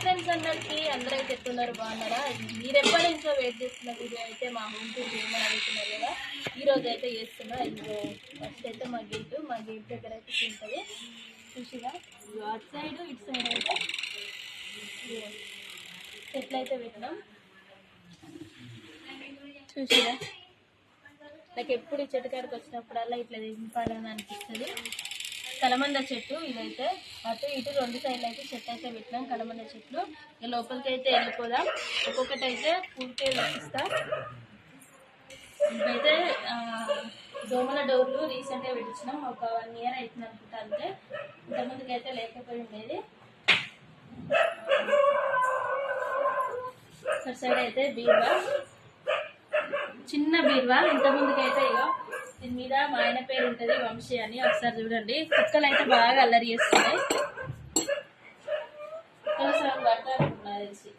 Friends అందరికి అందరూ అయితే ఎట్టున్నారు బాగున్నారా? మీరు ఎప్పటి నుంచో వెయిట్ చేస్తున్న వీడియో అయితే మా హోమ్ టూర్ చేయమని అడుగుతున్నారు కదా, ఈరోజు అయితే చేస్తున్నా. ఇంకో ఫస్ట్ అయితే మా గేట్ దగ్గర అయితే ఉంటుంది చూసిగా, అటు సైడ్ ఇటు సైడ్ అయితే చెట్లు అయితే పెట్టినాం చూసిగా. నాకు ఎప్పుడు ఈ చెట్టు కాడికి వచ్చినప్పుడల్లా ఇట్లా దింపాలని అనిపిస్తుంది. కలమంద చెట్టు ఇదైతే, అటు ఇటు రెండు సైడ్లు అయితే చెట్టు అయితే పెట్టినాం కలమంద చెట్లు. ఇక లోపలికి అయితే వెళ్ళిపోదాం. ఒక్కొక్కటి అయితే పూర్తి చూపిస్తా. ఇదైతే దోమల డోర్లు రీసెంట్గా పెట్టించినాం, ఒక 1 year అవుతుంది అనుకుంటా. అంటే ఇంతకుముందుకు అయితే లేకపోయి ఉండేది. అటు సైడ్ అయితే బీరువా, చిన్న బీరువా. ఇంతకుముందుకు అయితే ఇక దీని మీద మా ఆయన పేరు ఉంటుంది వంశీ అని. ఒకసారి చూడండి, కుక్కలు అయితే బాగా అల్లరి చేస్తున్నాయి. తెలిసి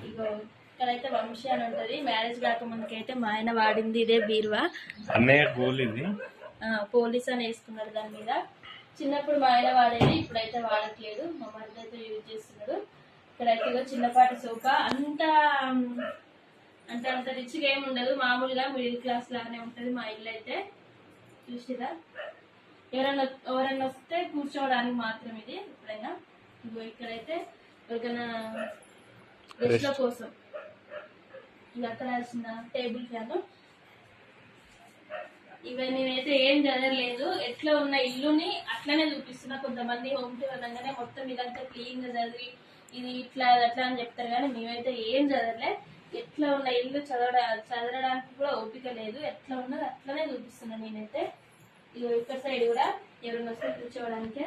ఇగో ఇక్కడైతే వంశీ అని ఉంటుంది. మ్యారేజ్ కాకముందుకు అయితే మా ఆయన వాడింది ఇదే బీరువా. పోలీస్ అని వేసుకున్నాడు దాని మీద. చిన్నప్పుడు మా ఆయన వాడేది, ఇప్పుడైతే వాడట్లేదు. మా మరిది అయితే యూజ్ చేస్తున్నాడు. ఇక్కడైతే చిన్నపాటి సోఫా, అంత రిచ్గా ఏమి ఉండదు, మామూలుగా మిడిల్ క్లాస్ లాగానే ఉంటుంది మా ఇల్లు అయితే. చూసిరా, ఎవరైనా వస్తే కూర్చోవడానికి మాత్రం ఇది. ఎప్పుడైనా ఇగో ఇక్కడైతే ఎవరికైనా గెస్ట్ల కోసం ఇక అక్కడ చిన్న టేబుల్ ఫ్యాన్. ఇవన్నీ నేనైతే ఏం చదవలేదు, ఎట్లా ఉన్న ఇల్లుని అట్లనే చూపిస్తున్నా. కొంతమంది హోమ్ టూర్ అనగానే మొత్తం ఇదంతా క్లీన్ గా చదివి ఇది ఇట్లా అట్లా అని చెప్తారు, కానీ మేమైతే ఏం చదవలే. ఎట్లా ఉన్న ఇల్లు చదవడానికి కూడా ఓపిక లేదు, ఎట్లా ఉన్నది అట్లనే చూపిస్తున్నాను నేనైతే. ఇగో ఇక్కడ సైడ్ కూడా ఎవరైనా వస్తే కూర్చోవడానికే.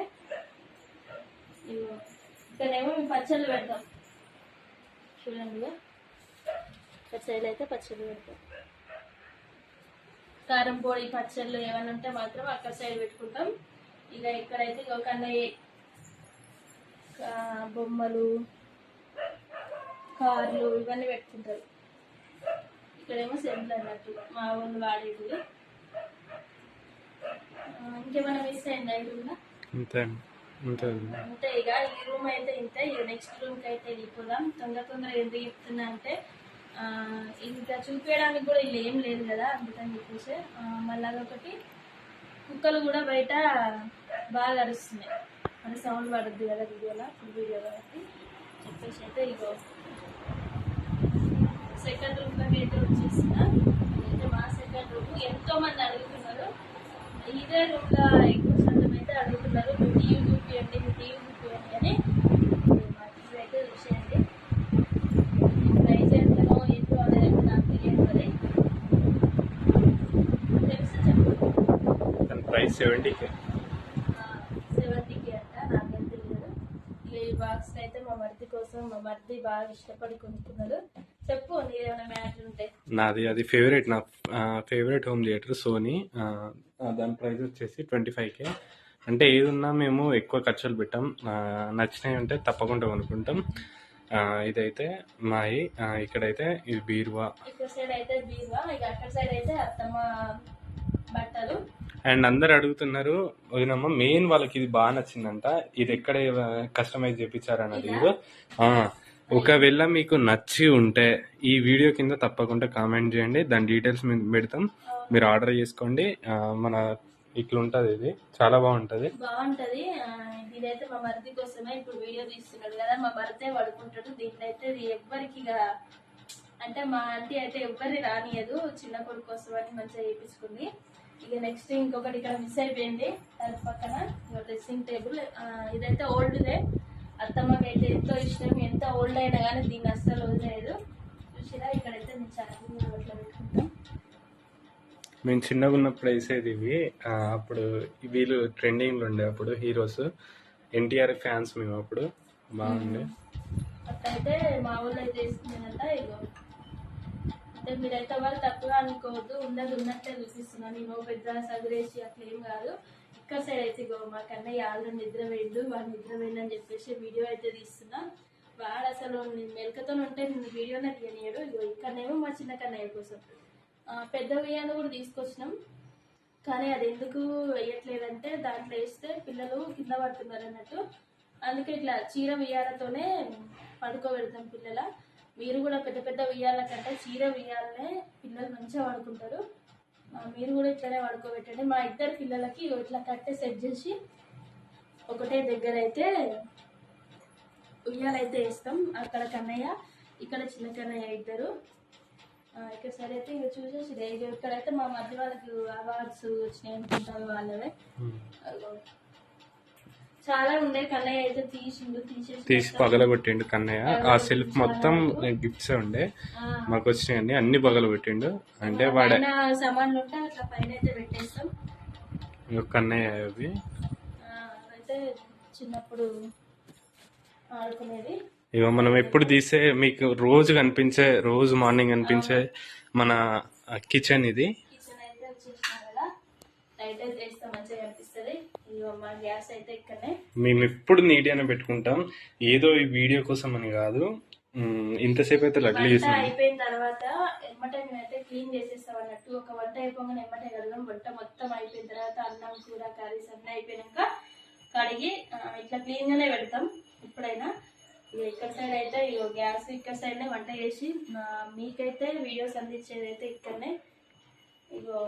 ఇగో ఇక్కడేమో మేము పచ్చళ్ళు పెడతాం చూడండి. ఇక్కడ సైడ్ అయితే పచ్చళ్ళు పెడతాం, కారం పొడి పచ్చళ్ళు ఏమైనా ఉంటే మాత్రం అక్కడ సైడ్ పెట్టుకుంటాం. ఇక ఇక్కడైతే ఒక బొమ్మలు కార్లు ఇవన్నీ పెట్టుకుంటారు. ఇక్కడేమో సెంట్లు అన్నట్టు మా ఊళ్ళు వాడేది. ఇంకేమైనా మిస్ అయిందా ఈ రూమ్ లో? అంతే ఇక ఈ రూమ్ అయితే ఇంతే. ఇక నెక్స్ట్ రూమ్ కి అయితే వెళ్ళిపోదాం. తొందరగా ఎందుకు చెప్తున్నా అంటే ఇంకా చూపించడానికి కూడా ఇలా ఏం లేదు కదా, అందుకని చెప్పేసి. మళ్ళీ అదొకటి, కుక్కలు కూడా బయట బాగా అరుస్తున్నాయి, అంటే సౌండ్ పడుద్ది కదా వీడియోలో, ఫుల్ వీడియో కాబట్టి చెప్పేసి అయితే ఇగో సెకండ్ రూమ్ లోకి అయితే వచ్చేస్తున్నా. అయితే మా సెకండ్ రూమ్ ఎంతో మంది అడుగుతున్నారు, ఇదే రూమ్ లో ఎక్కువ శాతం అయితే అడుగుతున్నారు, మీ టీవీ చూపియండి అని. మా టీవీ అయితే చూసేయండి. ప్రైస్ ఎంతనో ఏంటో అనేది నాకు తెలియదు, మరి తెలుసు చెప్పండి. ప్రైస్ 70K అంట, నాకేం తెలియదు. ఈ బాక్స్ అయితే మా మరిది కోసం, మా మరిది బాగా ఇష్టపడి కొనుక్కున్నాడు. చెప్పు నీదేమైనా మ్యాటర్ ఉంటే. నాది అది నా ఫేవరెట్ హోమ్ థియేటర్ సోనీ. దాని ప్రైస్ వచ్చేసి 25K. అంటే ఏదున్నా మేము ఎక్కువ ఖర్చులు పెట్టాం, నచ్చినవి ఉంటే తప్పకుండా కొనుక్కుంటాం. ఇదైతే మాయి. ఇక్కడైతే ఇది బీరువా, ఇక్కడ సైడ్ అయితే బీరువా, ఇక అక్కడ సైడ్ అయితే అత్తమ్మ బట్టలు. అండ్ అందరు అడుగుతున్నారు వదినమ్మ, మెయిన్ వాళ్ళకి ఇది బాగా నచ్చిందంట, ఇది ఎక్కడ కస్టమైజ్ చేయించారన్నది. ఇది ఒకవేళ మీకు నచ్చి ఉంటే ఈ వీడియో కింద తప్పకుండా కామెంట్ చేయండి, దాని డీటెయిల్స్ మేము పెడతాం, మీరు ఆర్డర్ చేసుకోండి. మన ఇట్లా ఉంటది, ఇది చాలా బాగుంటది. ఇదైతే మా మరిది కోసమే ఇప్పుడు వీడియో తీస్తున్నాడు కదా, మా మరిదే పడుకుంటాడు దీంట్లో అయితే. ఎవ్వరికి అంటే మా ఆంటీ అయితే ఎవ్వరి రానియదు, చిన్న కొడుకు కోసం అని మంచిగా చేయించుకుంది. ఇక నెక్స్ట్ ఇంకొకటి ఇక్కడ మిస్ అయిపోయింది, దాని పక్కన డ్రెస్సింగ్ టేబుల్. ఇదైతే ఓల్డ్దే, అత్తమ్మకి అయితే ఎంతో ఇష్టం, ఎంత ఓల్డ్ అయినా కానీ దీన్ని అస్సలు వదిలేదు. చూసినా ఇక్కడైతే మేము చాలా అట్లా పెట్టుకుంటాం. మేము చిన్నగా ఉన్నప్పుడు వేసేది ఇవి. అప్పుడు వీళ్ళు ట్రెండింగ్లో ఉండే, అప్పుడు హీరోస్ ఎన్టీఆర్ ఫ్యాన్స్ మేము, అప్పుడు బాగుండే. అట్లయితే మా ఊళ్ళో అయితే వేసుకునేదంట. ఇగో అంటే మీరైతే వాళ్ళు తక్కువ అనుకోవద్దు, ఉన్నట్టే చూపిస్తున్నాను. నేను పెద్ద సగురేసి అట్లా ఏం కాదు. ఇక్కడ సైడ్ అయితే ఇగో మా కన్నయ్య ఆల్రెడీ నిద్ర వేయండు, వాడు నిద్ర వేయండి అని చెప్పేసి వీడియో అయితే తీస్తున్నా. వాడు అసలు మెలకతో ఉంటే నేను వీడియోనే తీయనియడు. ఇగో ఇక్కడనేమో మా చిన్న కన్నయ్య కోసం పెద్ద ఉయ్యాలు కూడా తీసుకొచ్చినాం, కానీ అది ఎందుకు వేయట్లేదంటే దాంట్లో వేస్తే పిల్లలు కింద పడుతున్నారు అన్నట్టు. అందుకే ఇట్లా చీర ఉయ్యాలతోనే పడుకోబెడతాం పిల్లల. మీరు కూడా పెద్ద పెద్ద ఉయ్యాల కంటే చీర ఉయ్యాలనే పిల్లలు మంచిగా పడుకుంటారు. మీరు కూడా ఇట్లనే పడుకోబెట్టండి. మా ఇద్దరు పిల్లలకి ఇట్లా కట్టే సెట్ చేసి ఒకటే దగ్గర అయితే ఉయ్యాలైతే వేస్తాం. అక్కడ కన్నయ్య, ఇక్కడ చిన్న కన్నయ్య ఇద్దరు. ఇక్కడ సరే అయితే ఇక చూసేసి ఇక్కడైతే మా మధ్య వాళ్ళకి అవార్డ్స్ వచ్చినాయి అనుకుంటారు వాళ్ళవే. చాలా ఉండే కన్నయ్య అయితే తీసి పగలగొట్టిండు కన్నయ్య. ఆ సెల్ఫ్ మొత్తం గిఫ్ట్స్ ఉండే మాకు వచ్చినాయండి, అన్ని పగలగొట్టిండు. అంటే వాడ సామాన్లు ఉంటే అట్లా పైన అయితే పెట్టేస్తాం. కన్నయ్య అవి అయితే చిన్నప్పుడు ఆడుకునేది. ఇక మనం ఎప్పుడు తీసే మీకు రోజు కనిపించే, రోజు మార్నింగ్ కనిపించే మన కిచెన్ ఇది. కిచెన్ అయితే వచ్చేసినా కదా, లైట్ అయితే వేస్తే మంచిగా కనిపిస్తుంది. మా గ్యాస్ అయితే ఇక్కడనే మేము ఎప్పుడు నీట్గానే పెట్టుకుంటాం, ఏదో ఈ వీడియో కోసం అని కాదు. ఇంతసేపు అయితే లగ్లీ చేసాం. అయిపోయిన తర్వాత ఎమ్మటే మేమైతే క్లీన్ చేసేస్తాం అన్నట్టు. ఒక వంట అయిపోగానే ఎమ్మటే కడగం. వంట మొత్తం అయిపోయిన తర్వాత అన్నం కూర కర్రీస్ అన్నీ అయిపోయినాక కడిగి ఇట్లా క్లీన్ గానే పెడతాం ఎప్పుడైనా. ఇక్కడ సైడ్ అయితే గ్యాస్ ఇక్కడ సైడ్నే వంట చేసి మీకైతే వీడియోస్ అందించేది అయితే ఇక్కడనే. ఇగో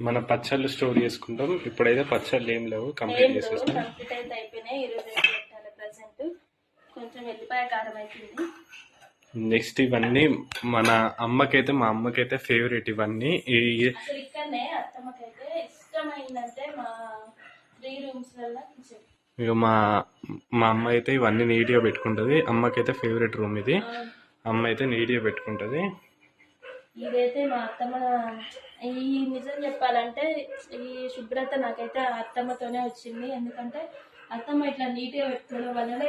మన పచ్చళ్ళు స్టోర్ చేసుకుంటాం. ఇప్పుడైతే పచ్చళ్ళు ఏం లేవు, కంప్లీట్ చేసేస్తాం. కంప్లీట్ అయితే అయిపోయినాయి. ఈరోజు అయితే పెట్టాలి ప్రజెంట్. కొంచెం వెల్లిపాయ కారం అయిపోయింది. నెక్స్ట్ ఇవన్నీ మన అమ్మకైతే, మా అమ్మకైతే ఫేవరెట్ ఇవన్నీ. అసలు ఇక్కడనే అత్తమ్మకైతే ఇష్టమైందంటే మా 3 rooms వల్ల కిచెన్. ఇక మా అమ్మ అయితే ఇవన్నీ నీట్గా పెట్టుకుంటుంది. అమ్మకైతే ఫేవరెట్ రూమ్ ఇది. అమ్మ అయితే నీట్గా పెట్టుకుంటుంది. ఇదైతే మా అత్తమ్మ. ఈ నిజం చెప్పాలంటే ఈ శుభ్రత నాకైతే అత్తమ్మతోనే వచ్చింది. ఎందుకంటే అత్తమ్మ ఇట్లా నీట్గా పెట్టుకోవడం వల్ల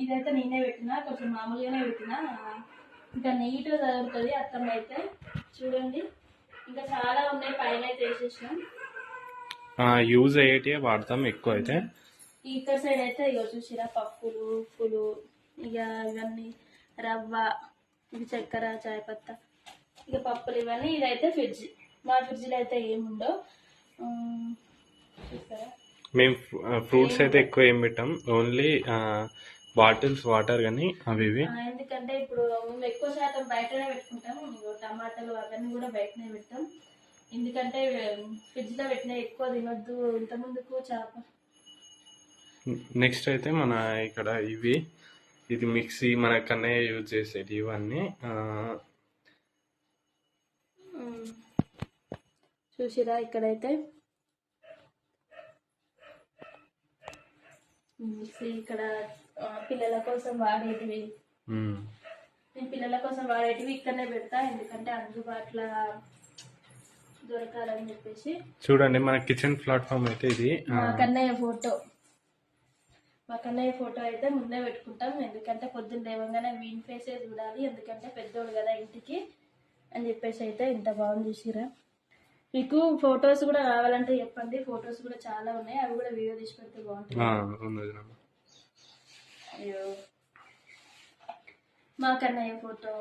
ఇదైతే నేనే పెట్టినా, కొంచెం మామూలుగానే పెట్టినా, ఇంకా నీట్గా చదువుతుంది అత్తమ్మ అయితే. చూడండి ఇంకా చాలా ఉన్నాయి, పైన అయితే వేసేసినాం. యూజ్ అయ్యేటివే వాడతాం ఎక్కువ అయితే. ఇక్కడ సైడ్ అయితే ఇక చూసిరా పప్పులు, ఉప్పులు, ఇక ఇవన్నీ రవ్వ, ఇవి చక్కెర, చాయ్ పత్తా, ఇక పప్పులు ఇవన్నీ. ఇదైతే ఫ్రిడ్జ్. మా ఫ్రిడ్జ్లో అయితే ఏముండవు. చూసారా, మేము ఫ్రూట్స్ అయితే ఎక్కువ ఏం పెట్టాం, ఓన్లీ బాటిల్స్ వాటర్ కానీ అవి ఇవి. ఎందుకంటే ఇప్పుడు మేము ఎక్కువ శాతం బయటనే పెట్టుకుంటాం. టమాటాలు అవన్నీ కూడా బయటనే పెడతాం. ఎందుకంటే ఫ్రిడ్జ్లో పెట్టిన ఎక్కువ తినొద్దు. ఇంత ముందుకు చేప. నెక్స్ట్ అయితే మన ఇక్కడ ఇది మిక్సీ, మన కన్నయ్య యూజ్ చేసేది ఇవన్నీ. చూసిరా ఇక్కడైతే మిక్సీ. ఇక్కడ పిల్లల కోసం వాడేటివి, నేను పిల్లల కోసం వాడేటివి ఇక్కడనే పెడతా. ఎందుకంటే అందుబాటులో దొరకాలని చెప్పేసి. చూడండి మన కిచెన్ ప్లాట్ఫామ్ అయితే ఇది. మా కన్నయ్య ఫోటో అయితే ముందే పెట్టుకుంటాం. ఎందుకంటే పొద్దున్న లేవగానే వీన్ ఫేసే చూడాలి. ఎందుకంటే పెద్దోడు కదా ఇంటికి అని చెప్పేసి అయితే ఇంత బాగుంది. చూసిరా, మీకు ఫొటోస్ కూడా కావాలంటే చెప్పండి. ఫొటోస్ కూడా చాలా ఉన్నాయి, అవి కూడా వీడియో తీసి పెడితే బాగుంటుంది. అయ్యో మా కన్నయ్య ఫోటో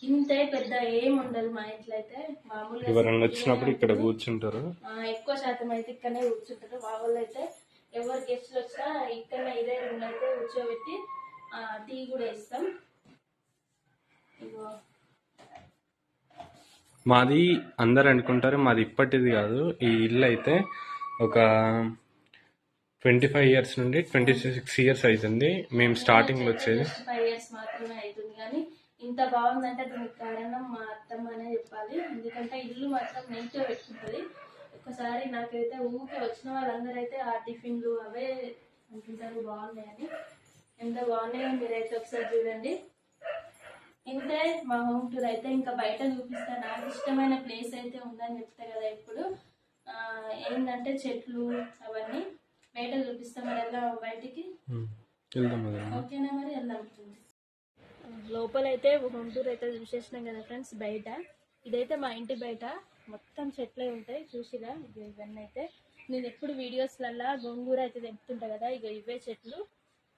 ఇంతే, పెద్ద ఏం ఉండదు మా ఇంట్లో అయితే. మామూలుగా ఎవరైనా వచ్చినప్పుడు ఇక్కడ కూర్చుంటారు. ఎక్కువ శాతం అయితే ఇక్కడనే కూర్చుంటారు. మా వాళ్ళు అయితే ఎవరు గెస్ట్లు వచ్చినా ఇక్కడ ఇదే రూమ్ అయితే కూర్చోబెట్టి టీ కూడా ఇస్తాం. ఇగో మాది అందరు అనుకుంటారు మాది ఇప్పటిది కాదు. ఈ ఇల్లు అయితే ఒక 25 years నుండి 26 years అవుతుంది. మేము స్టార్టింగ్ వచ్చేది 5 years మాత్రమే అవుతుంది. కానీ ఇంత బాగుందంటే దీనికి కారణం మా అత్తమ్మనే చెప్పాలి. ఎందుకంటే ఇల్లు మాత్రం నీట్గా పెట్టుకుంటుంది. ఒకసారి నాకైతే ఊరికే వచ్చిన వాళ్ళందరూ అయితే ఆ టిఫిన్లు అవే అంటుంటారు బాగున్నాయని. ఎంత బాగున్నాయో మీరైతే ఒకసారి చూడండి. ఇంతే మా హోమ్ టూర్ అయితే. ఇంకా బయట చూపిస్తా, నాకు ఇష్టమైన ప్లేస్ అయితే ఉందని చెప్తా కదా ఇప్పుడు. ఏంటంటే చెట్లు అవన్నీ బయట చూపిస్తాం. మరి వెళ్దాం బయటికి, ఓకేనా? మరి వెళ్దాం. లోపలైతే హోమ్ టూర్ అయితే చూసేసినాం కదా ఫ్రెండ్స్. బయట ఇదైతే మా ఇంటి బయట మొత్తం చెట్లే ఉంటాయి. చూసిరా ఇవన్నీ అయితే. నేను ఎప్పుడు వీడియోస్లల్లా గోంగూర అయితే తెంపుతుంటా కదా, ఇక ఇవే చెట్లు.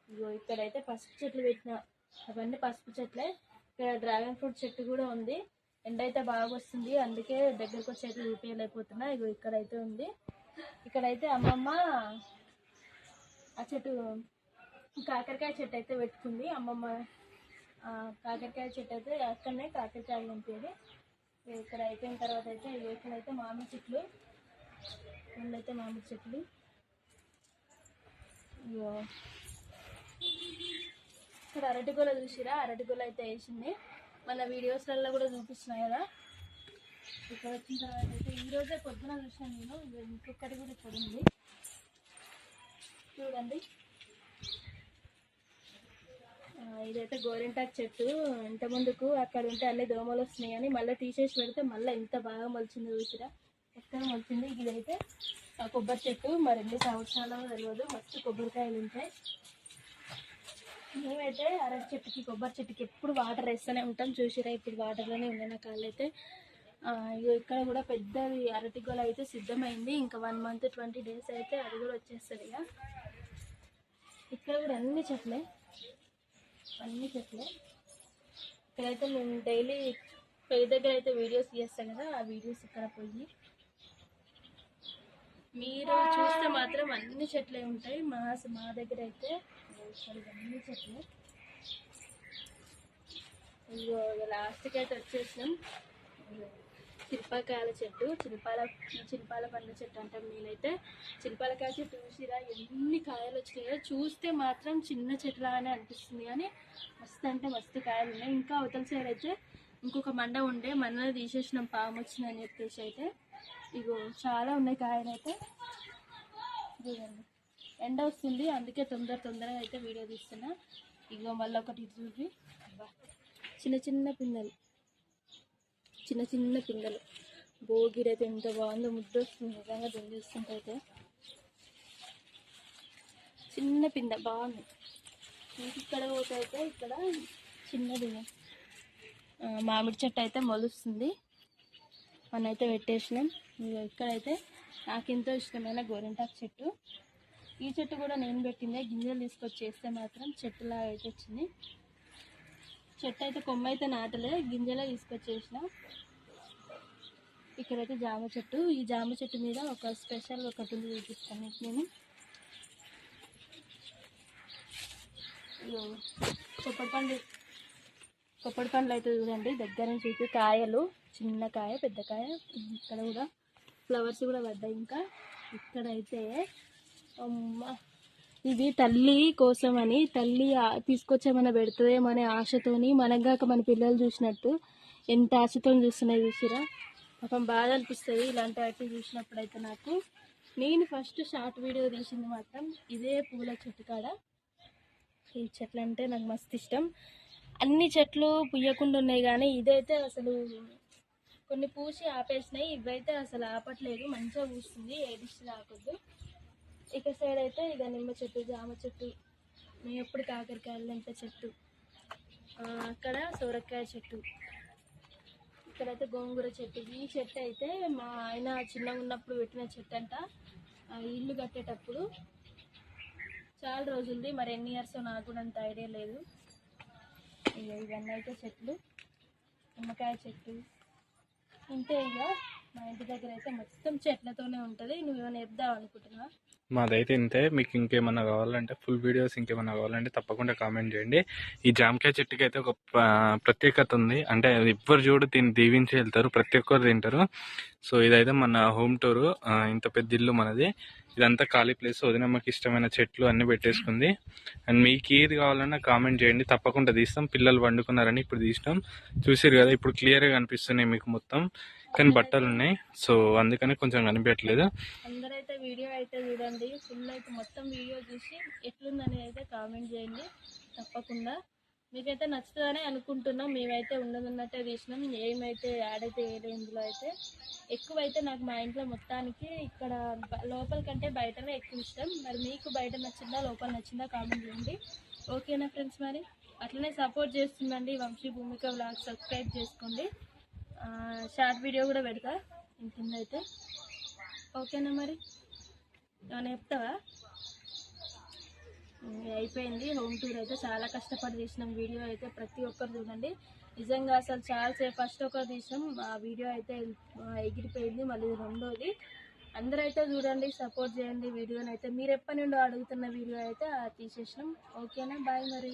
ఇగో ఇక్కడైతే పసుపు చెట్లు పెట్టిన, అవన్నీ పసుపు చెట్లే. ఇక్కడ డ్రాగన్ ఫ్రూట్ చెట్టు కూడా ఉంది. ఎండ అయితే బాగా వస్తుంది, అందుకే దగ్గరకు వచ్చి అయితే చూపించలేకపోతున్నా. ఇగో ఇక్కడైతే ఉంది. ఇక్కడైతే అమ్మమ్మ ఆ చెట్టు కాకరకాయ చెట్టు అయితే పెట్టుకుంది అమ్మమ్మ. కాకరకాయ చెట్టు అయితే అక్కడనే కాకరకాయలు నింపేది. ఇక్కడ అయిపోయిన తర్వాత అయితే ఇక్కడైతే మామిడి చెట్లు, రెండైతే మామిడి చెట్లు. ఇగో ఇక్కడ అరటిగోల చూసిరా, అరటిగోల అయితే వేసింది. మన వీడియోస్లలో కూడా చూపిస్తున్నాయి కదా. ఇక్కడ వచ్చిన తర్వాత అయితే ఈరోజే పొద్దున చూసాను నేను. ఇంకొకటి కూడా ఇక్కడ ఉంది చూడండి. ఇదైతే గోరింటాకు చెట్టు. ఇంత ముందుకు అక్కడ ఉంటే అన్ని దోమలు వస్తున్నాయి కానీ మళ్ళీ తీసేసి పెడితే మళ్ళీ ఇంత బాగా మొలిచింది చూసిరా, ఎక్కడ మొలిచింది. ఇదైతే కొబ్బరి చెట్టు, మరి ఎన్ని సంవత్సరాలు తెలియదు. మస్తు కొబ్బరికాయలు ఉంటాయి. మేమైతే అరటి చెట్టుకి, కొబ్బరి చెట్టుకి ఎప్పుడు వాటర్ వేస్తూనే ఉంటాం. చూసిరా ఇప్పుడు వాటర్లోనే ఉన్నాయి నా కాళ్ళు అయితే. ఇక్కడ కూడా పెద్దది అరటి గోల అయితే సిద్ధమైంది. ఇంకా 1 month 20 days అయితే అది కూడా వచ్చేస్తుంది. ఇక ఇక్కడ కూడా అన్ని చెట్లే. ఇక్కడైతే మేము డైలీ పెళ్లి దగ్గర అయితే వీడియోస్ చేస్తాం కదా, ఆ వీడియోస్ ఇక్కడ పోయి మీరు చూస్తే మాత్రం అన్ని చెట్లే ఉంటాయి. మా దగ్గర అయితే అన్ని చెట్లే. ఇదిగో లాస్ట్కి అయితే వచ్చేసినాం. చిల్పాకాయల చెట్టు, చిల్పాల పండ్ల చెట్టు అంటాం నేనైతే. చిల్పాలకాయ చెట్టు చూసిరా ఎన్ని కాయలు వచ్చినాయో. చూస్తే మాత్రం చిన్న చెట్టులాగానే అనిపిస్తుంది కానీ మస్తు అంటే మస్తు కాయలు ఉన్నాయి. ఇంకా అవతల సైడ్ అయితే ఇంకొక మండ ఉండే, మండని తీసేసినాం పాము వచ్చిందని చెప్పేసి అయితే. ఇగో చాలా ఉన్నాయి కాయలు అయితే. చూడండి ఎండ వస్తుంది అందుకే తొందరగా అయితే వీడియో తీస్తున్నా. ఇగో మళ్ళీ ఒకటి చూసి చిన్న చిన్న పిందెలు భోగిరి అయితే ఎంత బాగుందో, ముద్దు వస్తుంది నిజంగా. దుండిస్తుంటే అయితే చిన్న పిందె బాగుంది. ఇక్కడ పోతే అయితే ఇక్కడ చిన్నది మామిడి చెట్టు అయితే మొలుస్తుంది. మనైతే పెట్టేసినాం. ఇక్కడైతే నాకు ఎంతో ఇష్టమైన గోరింటాకు చెట్టు. ఈ చెట్టు కూడా నేను పెట్టిందే. గింజలు తీసుకొచ్చి చేస్తే మాత్రం చెట్టులా అయితే వచ్చింది. చెట్టు అయితే కొమ్మ అయితే నాటలే, గింజలే తీసుకొచ్చేసిన. ఇక్కడైతే జామ చెట్టు. ఈ జామ చెట్టు మీద ఒక స్పెషల్ ఒకటి ఉంది, చూపిస్తాను నేను. కొప్పడి పండ్లు అయితే చూడండి దగ్గర నుంచి చూపి. కాయలు చిన్న కాయ, పెద్ద కాయ. ఇక్కడ కూడా ఫ్లవర్స్ కూడా పడ్డాయి. ఇంకా ఇక్కడైతే ఇది తల్లి కోసమని, తల్లి తీసుకొచ్చేమన్నా పెడుతుందేమనే ఆశతోని, మనగాక మన పిల్లలు చూసినట్టు ఎంత ఆశతో చూస్తున్నాయి చూసిరా. పాపం బాధ అనిపిస్తుంది ఇలాంటి వాటిని చూసినప్పుడు అయితే. నాకు నేను ఫస్ట్ షార్ట్ వీడియో తీసింది మాత్రం ఇదే పూల చెట్టు కాడ. ఈ చెట్లు అంటే నాకు మస్తు ఇష్టం. అన్ని చెట్లు పుయ్యకుండా ఉన్నాయి కానీ ఇదైతే అసలు కొన్ని పూసి ఆపేసినాయి. ఇవైతే అసలు ఆపట్లేదు, మంచిగా పూస్తుంది. ఏడిస్తే రాకొద్దు. ఇక సైడ్ అయితే ఇక నిమ్మ చెట్టు, జామ చెట్టు, నేను ఎప్పుడు కాకరకాయలు నింపే చెట్టు, అక్కడ సొరకాయ చెట్టు, ఇక్కడైతే గోంగూర చెట్టు. ఈ చెట్టు అయితే మా ఆయన చిన్నగా ఉన్నప్పుడు పెట్టిన చెట్టు అంట. ఇల్లు కట్టేటప్పుడు చాలా రోజులది, మరి ఎన్ని ఇయర్స్ నాకు కూడా అంత ఐడియా లేదు. ఇవన్నీ అయితే చెట్లు. నిమ్మకాయ చెట్టు ఇంతే. ఇక మా ఇంటి దగ్గర అయితే మొత్తం చెట్లతోనే ఉంటుంది. నువ్వేమైనా చెప్దావు అనుకుంటున్నా? మాదైతే ఇంతే. మీకు ఇంకేమన్నా కావాలంటే, ఫుల్ వీడియోస్ ఇంకేమన్నా కావాలంటే తప్పకుండా కామెంట్ చేయండి. ఈ జామకాయ చెట్టుకి అయితే ఒక ప్రత్యేకత ఉంది. అంటే ఎవ్వరు చూడు దీన్ని దీవించి వెళ్తారు, ప్రతి ఒక్కరు తింటారు. సో ఇదైతే మన హోమ్ టూర్. ఇంత పెద్ద ఇల్లు మనది. ఇదంతా ఖాళీ ప్లేస్. వదినమ్మకి ఇష్టమైన చెట్లు అన్ని పెట్టేసుకుంది. అండ్ మీకు ఏది కావాలన్నా కామెంట్ చేయండి, తప్పకుండా తీస్తాం. పిల్లలు వండుకున్నారని ఇప్పుడు తీసినాం. చూసారు కదా, ఇప్పుడు క్లియర్గా కనిపిస్తున్నాయి మీకు మొత్తం. కానీ బట్టలు ఉన్నాయి, సో అందుకని కొంచెం కనిపించట్లేదు. అందరైతే వీడియో అయితే చూడండి, ఫుల్ అయితే మొత్తం వీడియో చూసి ఎట్లుందని అయితే కామెంట్ చేయండి తప్పకుండా. మీకైతే నచ్చుతుందని అనుకుంటున్నాం. మేమైతే ఉన్నట్టే తీసినాం, ఏమైతే యాడ్ అయితే ఏదో ఇందులో అయితే. ఎక్కువైతే నాకు మా ఇంట్లో మొత్తానికి ఇక్కడ లోపల కంటే బయటనే ఎక్కువ ఇష్టం. మరి మీకు బయట నచ్చిందా లోపల నచ్చిందా కామెంట్ చేయండి. ఓకేనా ఫ్రెండ్స్? మరి అట్లనే సపోర్ట్ చేస్తుందండి వంశీ భూమిక వ్లాగ్. సబ్స్క్రైబ్ చేసుకోండి. షార్ట్ వీడియో కూడా పెడతా కింద అయితే. ఓకేనా? మరి ఏమైనా చెప్తావా? అయిపోయింది హోమ్ టూర్ అయితే. చాలా కష్టపడి తీసినాం వీడియో అయితే. ప్రతి ఒక్కరు చూడండి, నిజంగా అసలు చాలాసేపు ఫస్ట్ ఒకరు తీసినాం, ఆ వీడియో అయితే ఎగిరిపోయింది. మళ్ళీ రెండోది అందరూ అయితే చూడండి, సపోర్ట్ చేయండి వీడియోని అయితే. మీరు ఎప్పటి నుండో అడుగుతున్న వీడియో అయితే తీసేసినాం. ఓకేనా, బాయ్ మరి.